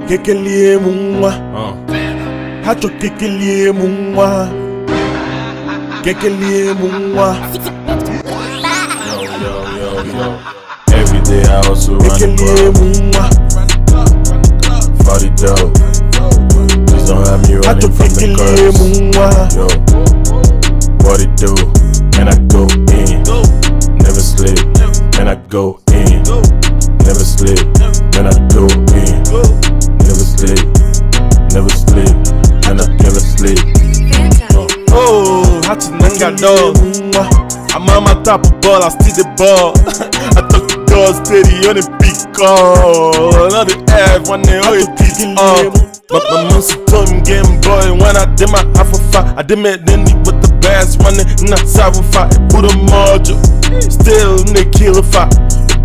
Kekelie mungwa. Hacho kekelie mungwa. Kekelie mungwa. Yo. Every day I also run the club. For the dough. Please don't have me running from the curves. Yo, what it do? And I go in. Never slip. And I go in. Never slip. And I go in. Never slip. Never slip. And I never slip. Oh, hot nigga dog. I'm on my top of ball, I still the ball. I took the girl steady on the big call. Another F, one day always beats up. But my muscle told him game boy. When I did my half a fight, I did my Denny with the bass one day. Not side fight, put a module. Still in the killer fight.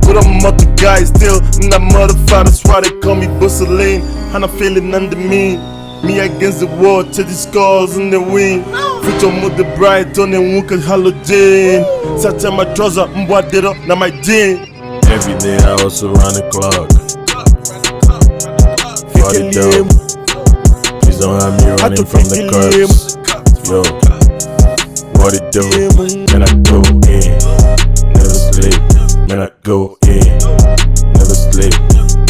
Put a mother guy still in that motherfucker. That's why they call me Busseline. And I'm feeling under me. Me against the wall, to the scars in the wind. Future mother bright on the wook halogen. Such my trouser, mbwa did up, now my jean. Every day I also run the clock. For the dough. Please don't have me running from the curves. Yo, what it do? Man, I go in. Never sleep. Man, I go in. Never sleep.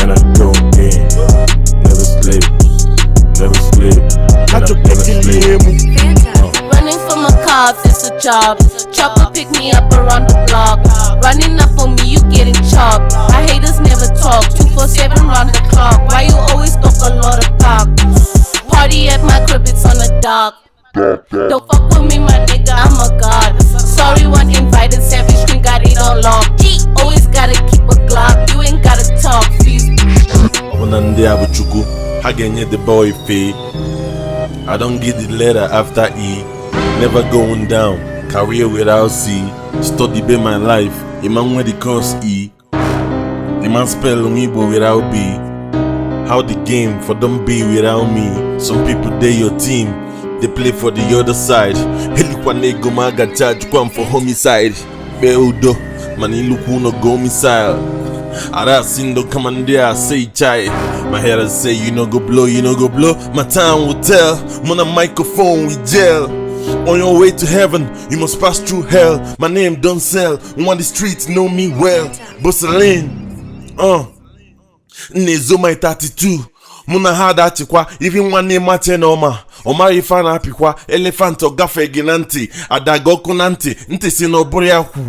Man, I go in. Never sleep. Never sleep. Man, I never sleep. Running for my carbs, it's a job. Chopper pick me up around the block. Running up on me, you getting chopped. My haters never talk, 247 round the clock. Why you always talk a lot of talk? Party at my crib, it's on the dock. Don't fuck with me, my nigga, I'm a god. Sorry, one invited, savage queen got it on lock. Always gotta keep a Glock, you ain't gotta talk, please. Onande abuchuku, hagenye the boy fee. I don't get the letter after E. Never going down, career without C. Study be my life, a man with the cause E. The man spell Ungibo without B. How the game for them be without me. Some people they your team, they play for the other side. Helikwanego maga charge kwam for homicide. Beudo, maniluku no go missile. Arasindo commandeer say chai. My haters say you no go blow, you no go blow. My time will tell. Mona microphone we gel. On your way to heaven, you must pass through hell. My name don't sell. On the streets know me well. Busseline, Nezo my 32. Muna hada achikwa, even one name mate noma. Omari ifana apikwa, elephant or gafe ginanti. Adagoku nanti, nti sino buriaku.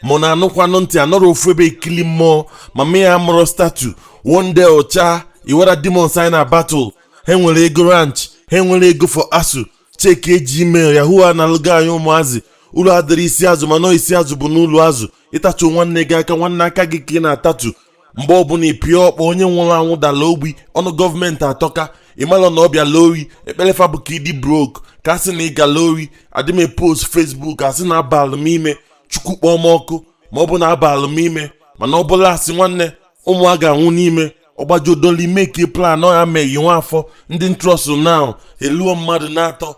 Mona anokwa nonti anoro ufwebe ikili mo. Mamea amoro statue. One day ocha, iwara demon sign a battle. Henwele ego ranch, henwele ego for asu. Check Gmail, Yahoo analoga yomazi. Ulu adiri isi azu, mano isi azu bunulu azu. Itachu nwanne gị aka nwanne aka gị ka ị na-atatu. Mgbe ọbụla ịpịa ọkpọ onye nwụrụ anwụ dala ogbi ọnụ gọọmenti atọka ịmalụ na ọbịa lori ekpelefa bụ ka ịdị broke ka asị na ịga lori adị m post Facebook asị na abalụ m ime chukwu kpọọ m ọkụ ma ọ bụ na abalụ m ime mana ọ bụla asị nwanne ụmụ a ga-anwụ n'ime ọgbajudoli make plan ọ ya mee yi nwa afọ ndị ntrọsụ now eluo mmadụ na-atọ